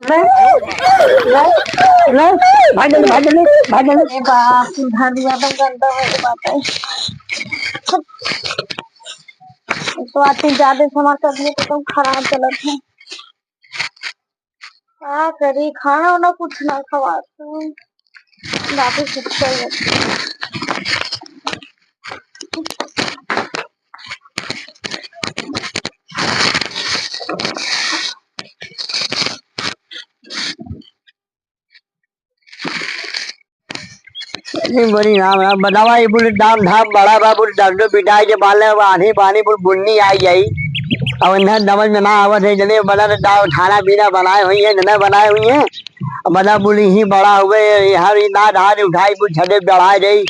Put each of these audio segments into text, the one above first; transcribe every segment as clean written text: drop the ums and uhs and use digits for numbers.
ले ले ले भाग ए बाप उधर दिया तो गंदा है बात है। तो आती ज्यादा समाज करने तो तुम खराब चलत है। क्या करी खाना वाना कुछ ना खवा तो बाकी कुछ चाहिए। नहीं बोली नाम ना बतावा ये बोले दाम धाम बड़ा बा बोले डॉक्टर पिटाई के बाले आधी पानी बोले बुन्नी आई जाई और इन्हें समझ में ना आवत है जने बना तो दाव खाना पीना बनाए हुई है जने बनाए हुई है बना बोली ही बड़ा हुए हर ना धार उठाई बोल छड़े बढ़ाए गई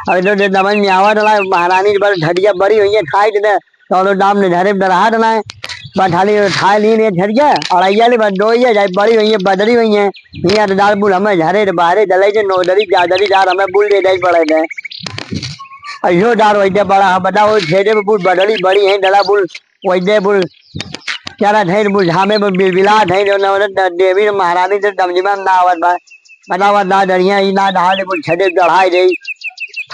और तो समझ में आवत ना महारानी पर झड़िया बड़ी हुई है खाई ने तो दाम ने झरे डरा देना है बस खाली खाए ली नहीं झड़िया और अइया ले बस दो ही है बड़ी हुई है बदरी हुई है यहाँ तो दाल बुल हमें झरे बाहरे डले थे नोदरी जादरी दार हमें बुल दे दे पड़े थे अयो दार वैसे बड़ा बता वो छेड़े में बुल बदली बड़ी है डला बुल वैसे बुल क्या थे बुल झामे बुल बिलबिला थे देवी महारानी से दमजिमा ना आवत बा बतावा ना डरिया ही ना ढाल बुल छेड़े चढ़ाई गई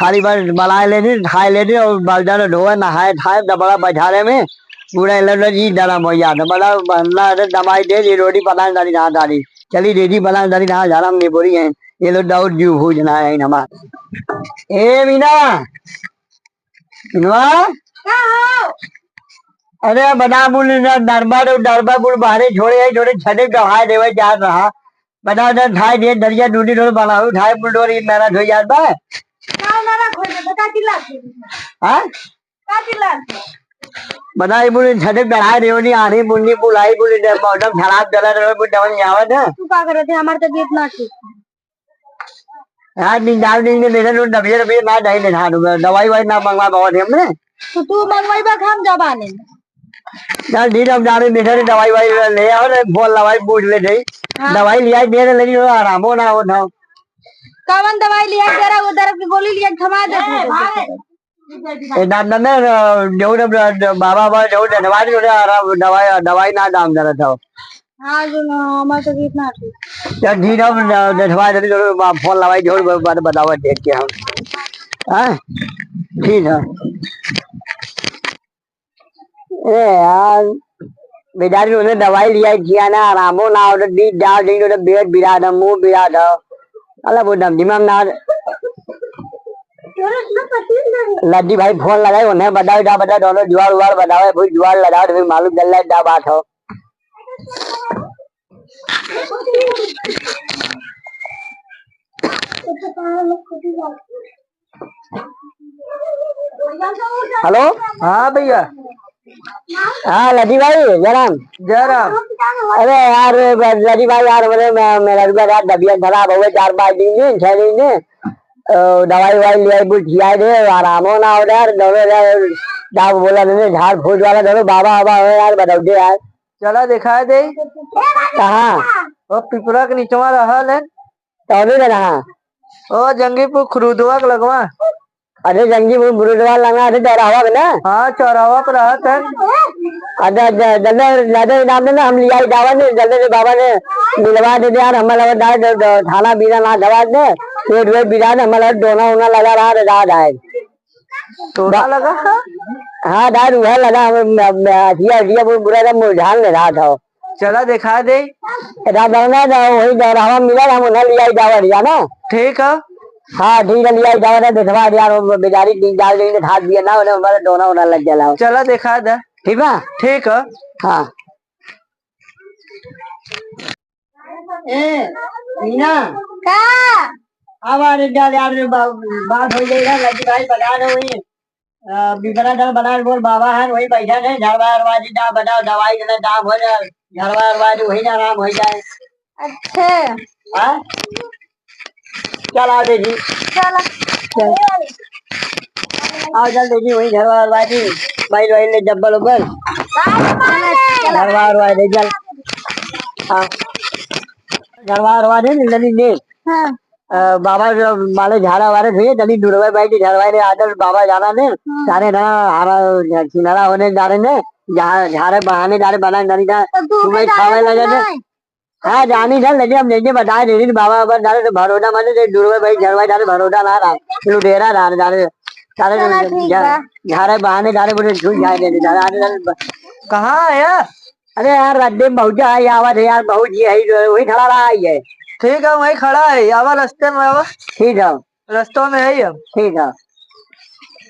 थाली पर बनाए लेनी खाए लेनी और बलदार ढोए नहाए खाए दबड़ा बजारे में पूरा लड़ जी डरा मोया तो बड़ा बंदा दवाई दे दी रोटी बनाने दारी ना दारी चली रेडी बनाने दारी ना जा रहा हमने बोरी है ये लोग दाऊद जू भूजना है हमारा ए मीना मीनवा अरे बना बुल दरबार दरबार बुल बाहरे छोड़े छोड़े छठे चढ़ाए देवे जा रहा बता दे ढाई दे दरिया डूडी डोर बनाओ ढाई बुल डोर ये मेरा धो जात बा ना खोल दे का चिल्ला हां का चिल्ला बताई बोले छठे चढ़ा रही होनी आनी बुन्नी बुलाई बोले मौसम खराब चला रहा है डबल जावत है तू का करे थे हमारे तबीयत ना ठीक यार दिन डाल दिन ने तो तबीयत भी ना दही ने थानु दवाई वाई ना मंगवा बहुत हमने तो तू मंगवाई बा हम जबाने यार दिन अब जाने ने दवाई वाई ले आओ ने बोल दवाई पूछ ले दे दवाई लिया दे ले लेकिन आराम हो ना हो था कौन दवाई लिया तेरा वो दर्द की गोली लिया थमा दे ए दादा ने जो बाबा बाबा जो दवाई जो दवाई दवाई ना दाम दे रहा था हाँ जो हमारे तबीयत ना ठीक यार ठीक है दवाई दे जो फोन लगाई जो बताओ देख के हम हां ठीक है ए यार बेचारी उन्हें दवाई लिया किया ना आराम हो ना और दी डाल दी तो बेड बिरा था मुंह बिरा था अल्लाह वो दम दिमाग ना लड्डी भाई फोन लगाए उन्हें बताओ जा बता दोनों जुआर उवार बताओ फिर जुआर लगाओ तो फिर मालूम चल रहा है क्या बात हो हेलो हाँ भैया हाँ लड्डी भाई जराम जराम अरे यार लड्डी भाई यार मेरा यार तबीयत खराब हो गई 4-5 दिन 6 दिन दवाई वाई लिया बुल खिया दे आराम हो ना हो यार दोनों यार डाक बोला नहीं झाड़ फूट वाला दोनों बाबा बाबा हो यार बताओ दे यार चला दिखा दे कहाँ वो पिपरा के नीचे रहा है तो नहीं रहा ओ जंगीपुर खुरुदवा के लगवा अरे जंगीपुर खुरुदवा लगा थे चौराहा पे ना हाँ चौराहा पर रहा था अच्छा जल्दी नाम ने हम लिया दावा ने जल्दी बाबा ने मिलवा दे यार हमारा थाना बीना ना दवा दे पेट वेट बिरा ने हमारा दोना उना लगा रहा रात आए थोड़ा लगा हाँ दाद वह लगा हटिया बुरा था मुरझान ले रहा था चला दिखा दे वही दौरावा मिला हम उन्हें लिया दावा दिया ना ठीक है हाँ ठीक है लिया दावा दिखवा दिया बेचारी 3-4 दिन हाथ दिया ना उन्हें हमारा दोना उना लग गया चला दिखा दे ठीक है ठीक है हाँ मीना का अब यार बात हो जाएगा लड़की भाई बता दो वही बिगड़ा दल बना बोल बाबा है वही बैठा है झड़वाजी दा बताओ दवाई देना दाम हो जाए झड़वाजी वही ना आराम हो जाए अच्छा हाँ चल आ जी चल आओ जल्दी जी वही झड़वाजी भाई वही ले जब्बल ऊपर झड़वाजी चल हाँ झड़वाजी लली ने हाँ बाबा माले झाड़ा वाले थे जल्दी दुर्वे भाई की झड़वाई ने आदर बाबा जाना ने सारे ना हारा किनारा होने जा रहे ने झाड़े बहाने जा रहे बना नहीं था तुम्हें खावे लगे ने हाँ जानी था लेकिन हम जैसे बताए दे रही बाबा बाबा डाले तो भरोसा मैंने दूर भाई झरवाई डाले भरोसा ना रहा लुटेरा रहा डाले चलो ठीक है। झारे बहाने डाले बोले झूठ जाए दे कहाँ है यार? अरे यार अड्डे में पहुंचा है आवाज है यार बहुत जी है वही खड़ा रहा है। ठीक है वही खड़ा है आवा रास्ते में आवा। ठीक है रास्तों में है ही हम। ठीक है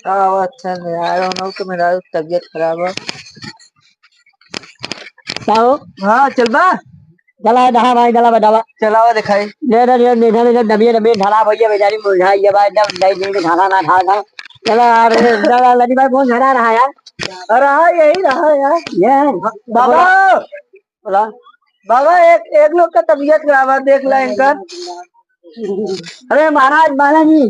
अच्छा यार उन तो मेरा तबीयत खराब है। हाँ चल बा चला दहा भाई चला बतावा चलावा दिखाई ले रे देखा ले दबिए दबिए धरा भैया बेचारी मुरझाई है भाई जब दही दिन के खाना ना खा था चला यार चला लड़ी भाई कौन झरा रहा यार रहा यही रहा यार ये बाबा बोला बाबा एक लोग का तबीयत खराब है देख ला इनका। अरे महाराज बालाजी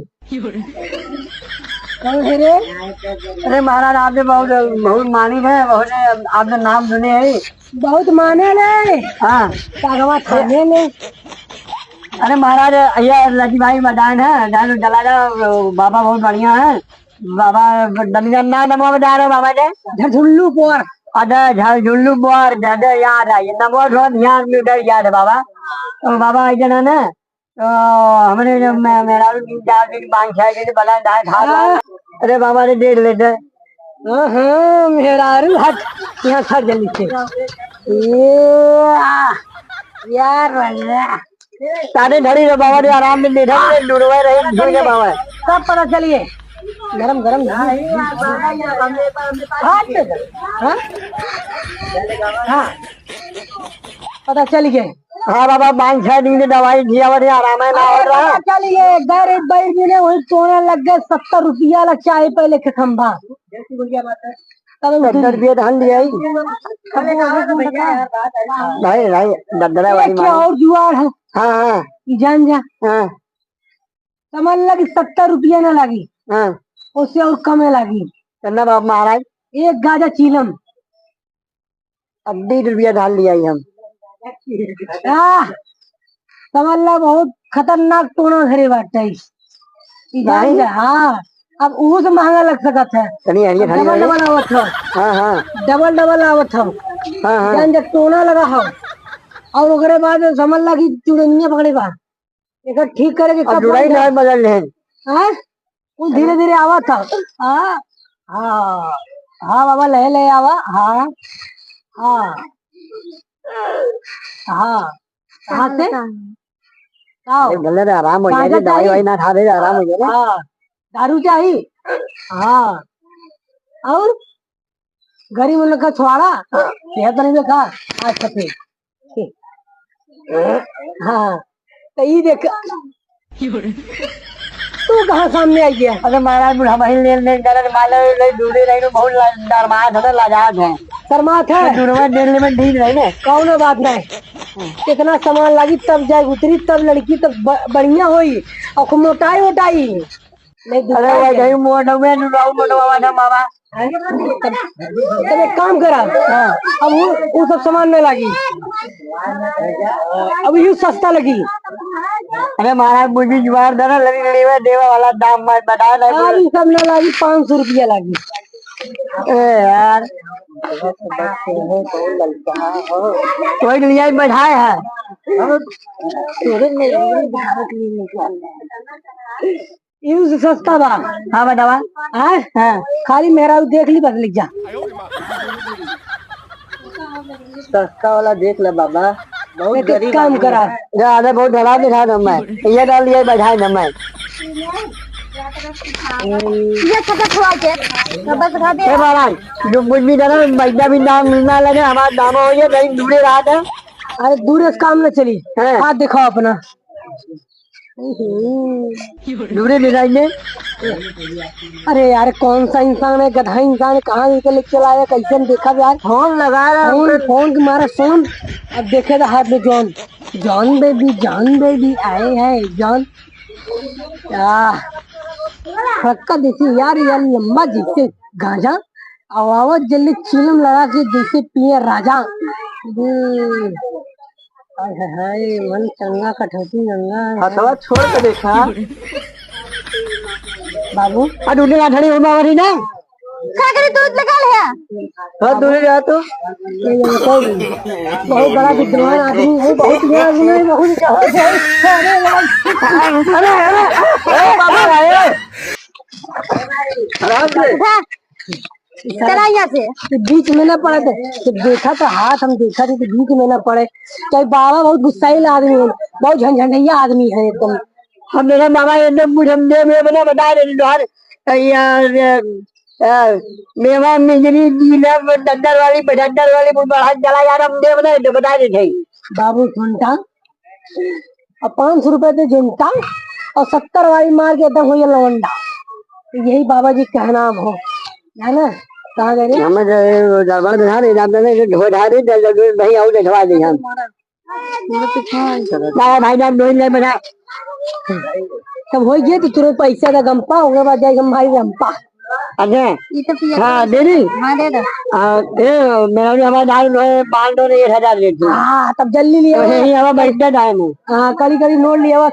अरे महाराज आपने बहुत बहुत मानी है बहुत आपने नाम सुने है बहुत माने ले। हाँ खाने ले। अरे महाराज भैया लकी भाई मदान है डालो चला जाओ बाबा बहुत बढ़िया है बाबा ना नमो बता रहे बाबा ने झुल्लू पोर अरे झुल्लू पोर ज्यादा याद है नमो थोड़ा ध्यान में उधर याद है बाबा तो बाबा जना ना तो हमने जब मेरा 3-4 दिन 5-6 दिन बना था। अरे बाबा ने 1.5 लीटर मेरा हट यहाँ खड़ जल्दी से यार साढ़े घड़ी तो बाबा ने आराम में बैठा लुड़वा रही बाबा सब पता चलिए गरम गरम हाँ पता चल गए। हाँ बाबा 5-6 दिन की दवाई दिया आराम है ना हो रहा चलिए घर बैठ ने वही सोने लग गए 70 रुपया लग चाहे पहले के खंभा 70 रुपये धान लिया भाई भाई ददरा वाली और जुआर है। हाँ हाँ जान जा हाँ समझ लगी 70 रुपया न लगी हाँ उससे और कम लगी करना बाप महाराज एक गाजा चीलम 20 रुपया धान लिया हम समझ ला बहुत खतरनाक टोना घरे बाटे हाँ अब वो से महंगा लग सकता है डबल डबल आवत हो। हाँ हाँ डबल डबल आवत हो। हाँ हाँ जब टोना लगा हो और ओकरे बाद समझ ला कि चुड़ैनिया पकड़े बा एक ठीक करे के कब जुड़ाई ना बदल ले हैं वो धीरे धीरे आवत था। हाँ हाँ हाँ बाबा ले आवा हाँ हाँ हाँ कहाँ से गले आराम हो जाए दवाई वाई ना खा रहे आराम हो जाए। हाँ दारू चाहिए हाँ और गरीब लोग का छुआड़ा सेहत नहीं देखा अच्छा ठीक हाँ तो ये देख तू कहाँ सामने आई गया। अरे महाराज बुढ़ा बहन ले दूसरे रही बहुत डरमात है लाजात है शर्मात है डेढ़ में ढील रही ना कौन बात नहीं कितना सामान लगी तब जाए उतरी तब लड़की तब बढ़िया हुई और मोटाई वोटाई अरे मोटा बाबा तब एक काम करा अब वो सब सामान में लगी अब यू सस्ता लगी। अरे महाराज मुझे जुआर दरा लड़ी लड़ी में देवा वाला दाम मैं बता नहीं सब न लगी 500 रुपया लगी यार कोई लिया बढ़ाए है यूं सस्ता बा। हाँ बतावा हाँ खाली मेरा देख ली बस लिख जा सस्ता वाला देख ले बाबा बहुत गरीब काम करा ज्यादा बहुत डरा दिखा दो मैं ये डाल लिया बैठाए ना मैं ये छुआ के महाराज जो कुछ भी डरा पैसा भी दाम मिलना लगे हमारा दाम हो गया कहीं दूरे रात है। अरे दूर से काम न चली हाथ दिखाओ अपना दूरे दिखाइए। अरे यार कौन सा इंसान है गधा इंसान है कहाँ निकल चलाया कैसे देखा यार फोन लगा रहा फोन के मारा फोन अब देखे था हाथ में जॉन बेबी आए हैं जॉन फक्का देखिए यार लंबा जैसे गांजा आवाज जल्दी चिलम लगा के जैसे पिए राजा मन चंगा कठौती गंगा छोड़ के देखा बाबू अरे ना क्या करे दूध लगा लिया। हाँ दूर जा तो बहुत बड़ा विद्वान आदमी है, बहुत ज्ञानी है, बहुत जहाज है। अरे बाबा आए आराम से चला यहाँ से। बीच में ना पड़े थे, जब देखा तो हाथ हम देखा थे तो बीच में ना पड़े। चाहे बाबा बहुत गुस्साइल आदमी है, बहुत झंझटिया आदमी है एकदम। हम मेरा मामा एकदम मुझे बना बता रहे यार मेवा मिजरी जीला डंडर वाली बढ़ा चला यार हम दे बता रहे थे बाबू घंटा और 500 रुपए थे झुमटा और 70 वाली मार के एकदम हुई लवंडा। यही बाबा जी कहना हो है ना। कहाँ गए हम गड़बड़ बना रहे भाई और ढवा दी हम भाई नाम नहीं बना तब हो गया तो तुरंत पैसा का गंपा होगा बाद जाएगा भाई गंपा। अच्छा हाँ दे दी। हाँ दे दो। मेरा भी हमारा दाल 5,000 लेती। हाँ तब जल्दी लिया हमारा बैठना टाइम है। हाँ कड़ी नोट लिया हुआ।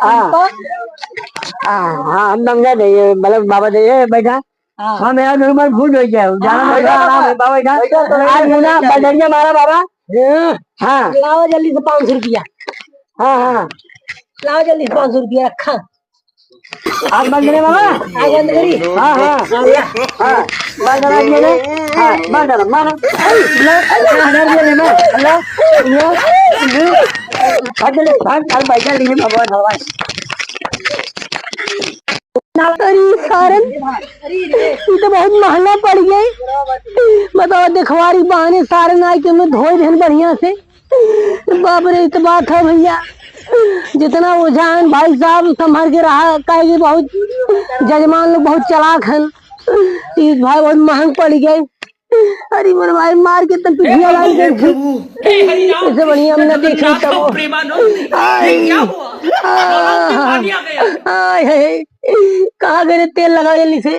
हाँ हम दंगा देंगे मतलब बाबा देंगे बैठा। हाँ मेरा नंबर भूल हो गया जाना बाबा आज मुना बदरिया मारा बाबा। हाँ लाओ जल्दी से 500 रुपया। हाँ लाओ जल्दी से 500 रुपया रखा आज बंद करे बाबा आज बंद करी। हाँ बंद करा मेरे। हाँ बंद करा मारो पैसा लीजिए भगवान भगवान तो बहुत महंगा पड़ गई। बताओ देखवारी बहाने सारे नाई के में धोए थे बढ़िया से। बाप रे तो बात है भैया जितना ओझान भाई साहब संभल के रहा कहेगी बहुत जजमान लोग बहुत चलाक हैं। इस भाई बहुत महंग पड़ गए। अरे मेरे भाई मार के तब पिछिया लाल गई इससे बढ़िया हमने देखी तब कहाँ गए तेल लगा जल्दी से।